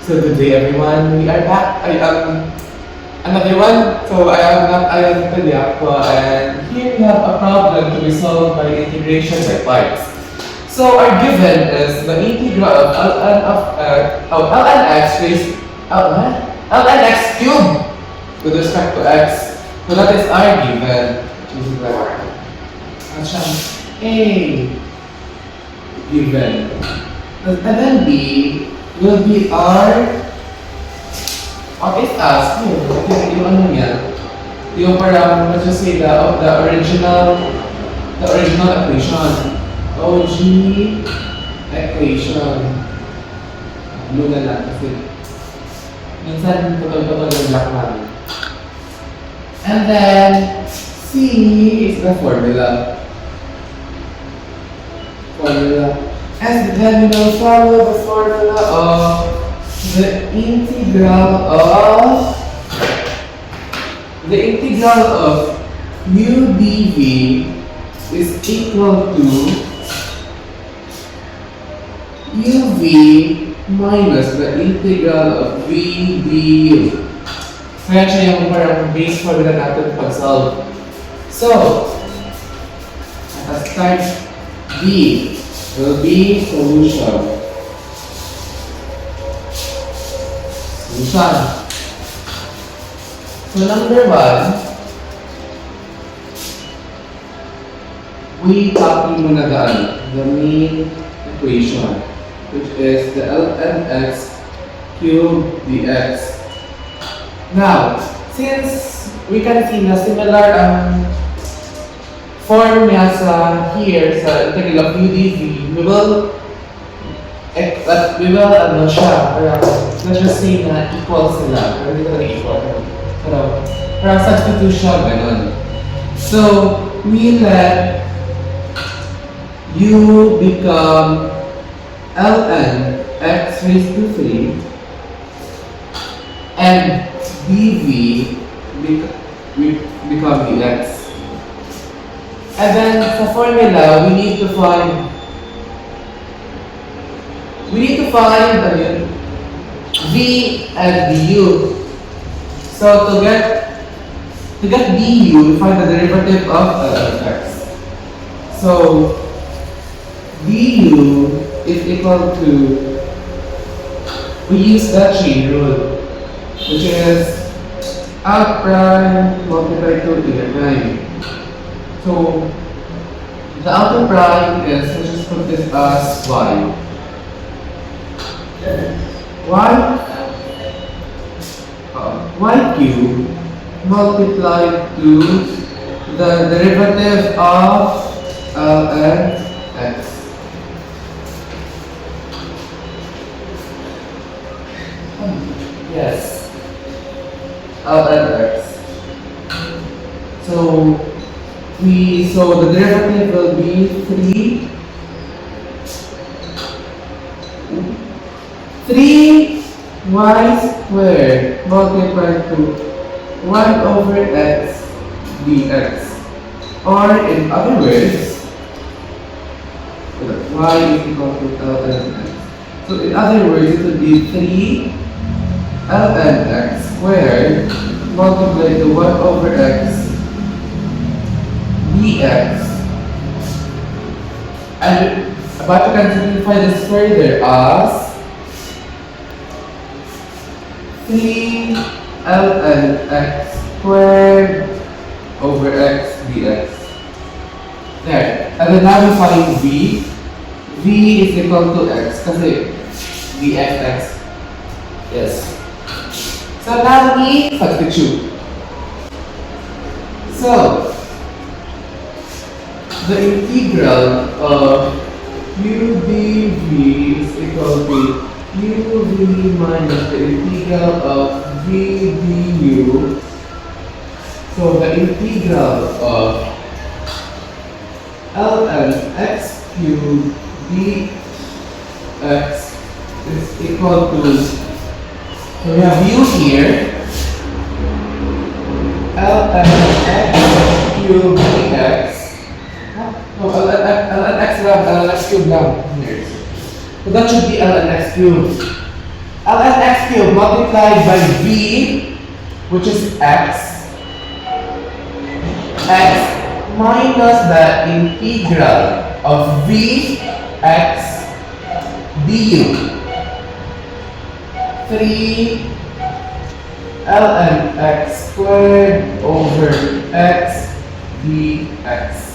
So good day everyone, we are back. I am another one. So I am Kaliakwa, and here we have a problem to be solved by integration by parts. So our given is the integral of ln x raised ln x cubed with respect to x. So that is our given. Choosing the word. A given. And then B will be our what is asked yung ano niya, yung parang let's just say the original equation, OG equation. Luna lang kasi minsan putol-putol yung block namin. And then C is the formula. And then we will follow the formula of the integral of mu dv is equal to uv minus the integral of v du. Kaya siya yung parang base formula natin pag-solve. So, at start B will be solution. So number 1, we copy muna the main equation, which is the ln x cubed dx. Now, since we can see na similar form niya sa here sa integral of u dv, we will ano siya, let's just say na equal sila, pero hindi talaga equal, pero substitution, ganun. So, we let u become ln x raised to 3 and dv become dx. And then sa formula, we need to find v and du. So to get du, we find the derivative of x. So du is equal to, we use the chain rule, which is r prime multiplied to inner prime. So the outer prime is, let's just put this as y. Y cubed multiplied to the derivative of ln x. Yes, ln x. So the derivative will be 3y squared multiplied to 1 over x dx. Or in other words, y is equal to ln x. So in other words, it would be 3 ln x squared multiplied to 1 over x dx. And about to simplify this further as 3 ln x squared over x dx. There. And then now we find v. V is equal to x kasi dx. Yes. So now we substitute. So the integral of u dv is equal to uv minus the integral of v du. So the integral of ln x cubed dx is equal to, so we have u here, ln x cubed dx. No, ln x cubed down here. So that should be ln x cubed. ln x cubed multiplied by v, which is x minus the integral of v x du. 3 ln x squared over x dx.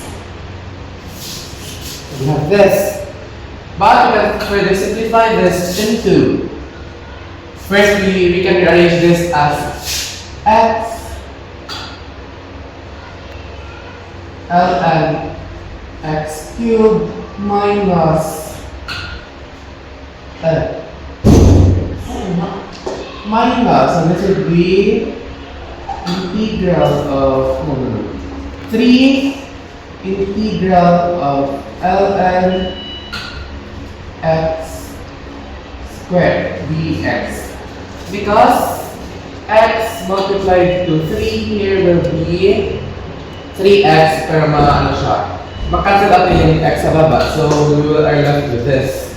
We have this. But we can further simplify this into, firstly, we can rearrange this as x ln x cubed minus so this would be integral of 3 integral of ln x squared dx, because x multiplied to 3 here will be 3x, pero ano siya, makancel natin yung x sa baba, so we are left with this,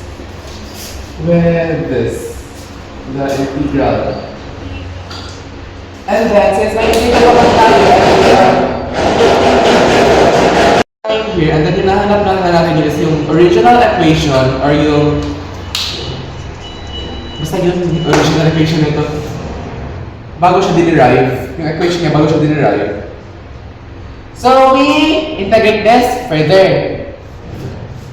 the integral. And then, since may integral naman tayo, here, and then hinahanap lang natin is yung original equation, or yung basta yung original equation nito, bago siya dinerive, yung equation niya bago siya dinerive. So we integrate this further.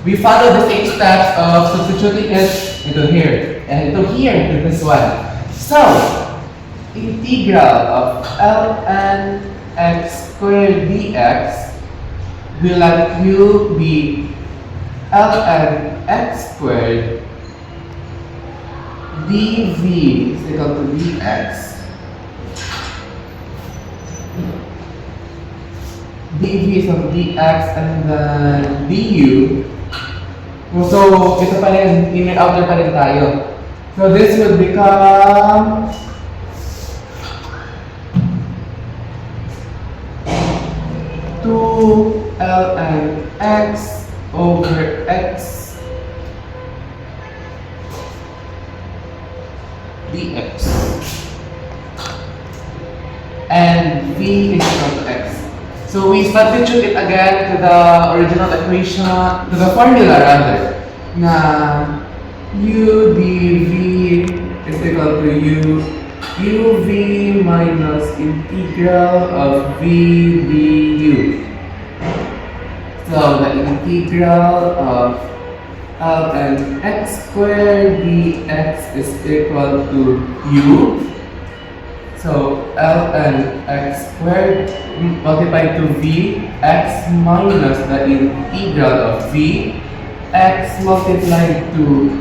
We follow the same steps of substituting it into here and into here to this one. So integral of ln x squared dx will let you be ln x squared dv is equal to dx. dv is of dx and then du. So, ito pa rin, inner outer pa rin tayo. So, this would become two ln x over x dx. And v is equal to x. So we substitute it again to the original equation, to the formula rather, na u dv is equal to uv minus integral of v du. So the integral of ln x squared dx is equal to u. So ln x squared multiplied to v, x minus the integral of v, x multiplied to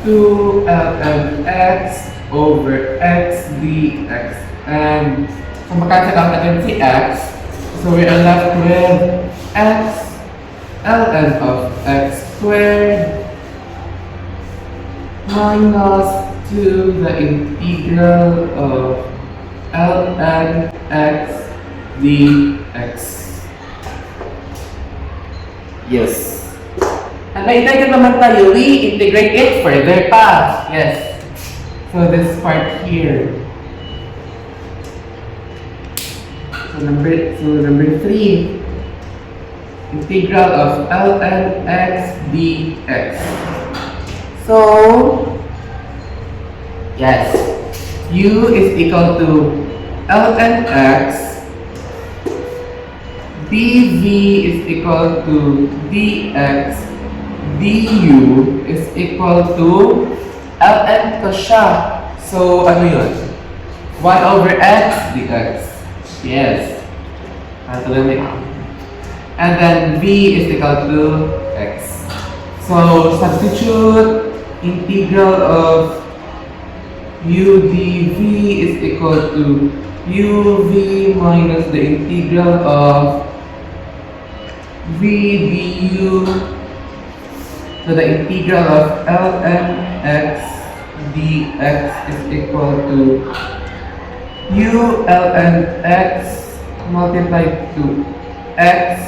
2 ln x over x dx. And kung makancel out natin si x, so we are left with x ln of x squared minus to the integral of ln x dx. Yes. And na-integrate naman tayo, we integrate it further pa. Yes. So this part here. So number 3. Integral of ln x dx. So yes, u is equal to ln x, dv is equal to dx, du is equal to ln to siya. So ano yun? 1 over x dx. Yes. And then v is equal to x. So substitute integral of u dv is equal to uv minus the integral of v du. So the integral of ln x dx is equal to u ln x multiplied to x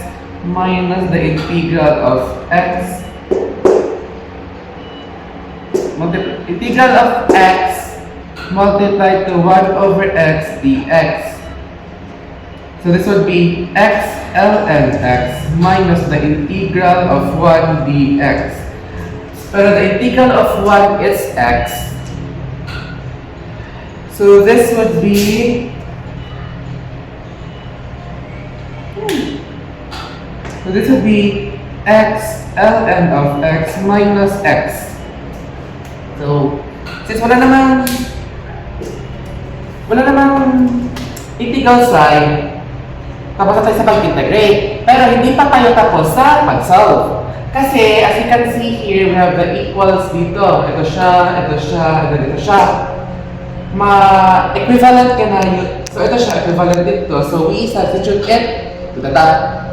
minus the integral of x integral of x multiplied to 1 over x dx. So this would be x ln x minus the integral of 1 dx. Pero the integral of 1 is x. So this would be x ln of x minus x. So since wala namang integral sign, tapos na tayo sa pag-integrate. Pero hindi pa tayo tapos sa pag-solve. Kasi as you can see here, we have the equals dito. Ito siya, ito siya, ito siya. Ma-equivalent ka na yun. So ito siya, equivalent dito. So we substitute it to the top.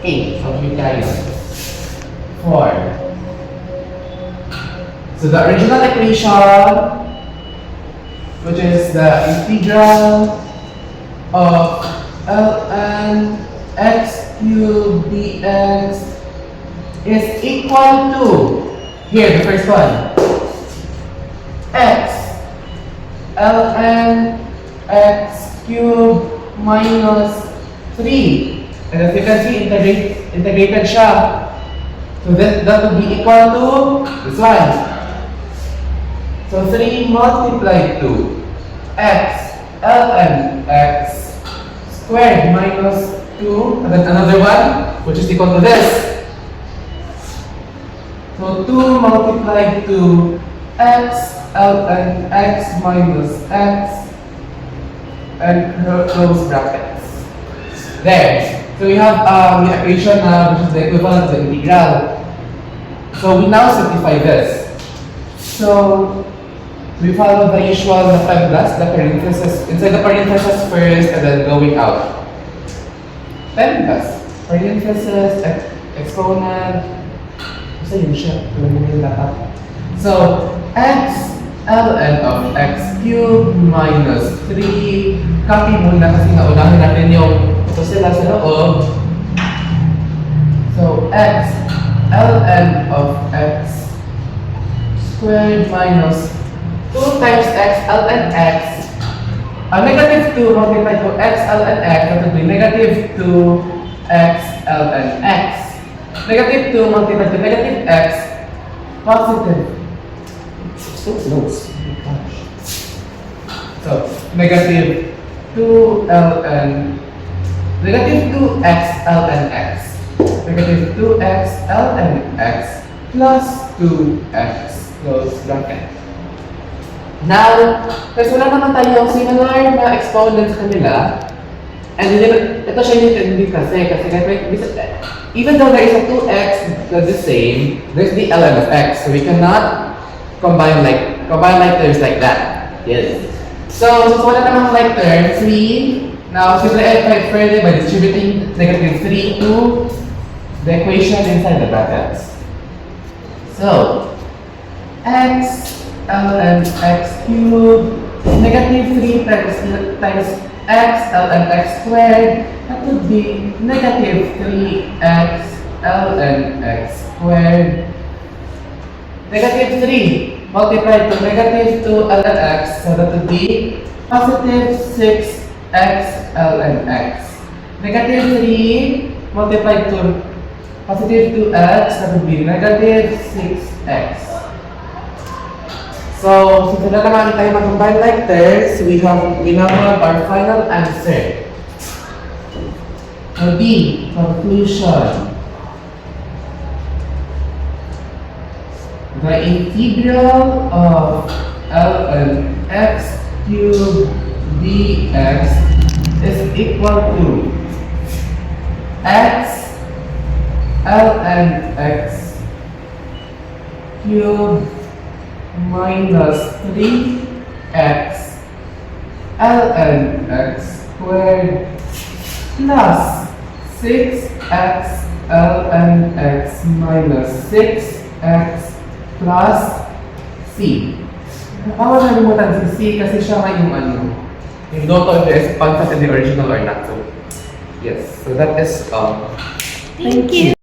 Okay, so here tayo. 4. So the original equation, which is the integral of ln x cubed dx is equal to, here the first one, x ln x cubed minus 3. And as you can see, integrated siya. So that would be equal to this one. So 3 multiplied to x ln x squared minus 2, and then another one, which is equal to this. So 2 multiplied to x ln x minus x, and close brackets. There. So we have the equation which is the equivalent of the integral. So we now simplify this. So we follow the usual method plus the parenthesis, inside the parenthesis first and then going out. 10 plus parenthesis, exponent, so yun siya, so x ln of x cubed minus 3, copy muna kasi naunahin natin yung ito sila sa loob. So x ln of x squared minus 2 times x ln x. Negative 2 multiplied to x ln x, that would be negative 2 x ln x. Negative 2 multiplied to negative x, positive. So close. So negative 2 ln negative 2x ln x. Negative 2x ln x plus 2x, close bracket. Now, kasi wala naman tayong similar na exponents kanila, and then, ito siya hindi kasi even though there is a 2x that's the same, there's the ln of x, so we cannot combine like terms like that. Yes. So, since wala namang like terms, we now simplify further by distributing negative 3 to the equation inside the brackets. So, x ln x cubed negative 3 times x ln x squared, that would be negative 3x ln x squared. Negative 3 multiplied to negative 2 ln x, so that would be positive 6x ln x. Negative 3 multiplied to positive 2x, that would be negative 6x. So, since wala naman tayo mag-combine like this, we now have our final answer. So, B, conclusion. The integral of ln x cubed dx is equal to x ln x cubed minus 3x ln x squared plus 6x ln x minus 6x plus c. Bawal nalimutan si c kasi siya nga yung yung doto if there is concept in the original or not. So yes, so that is Thank you.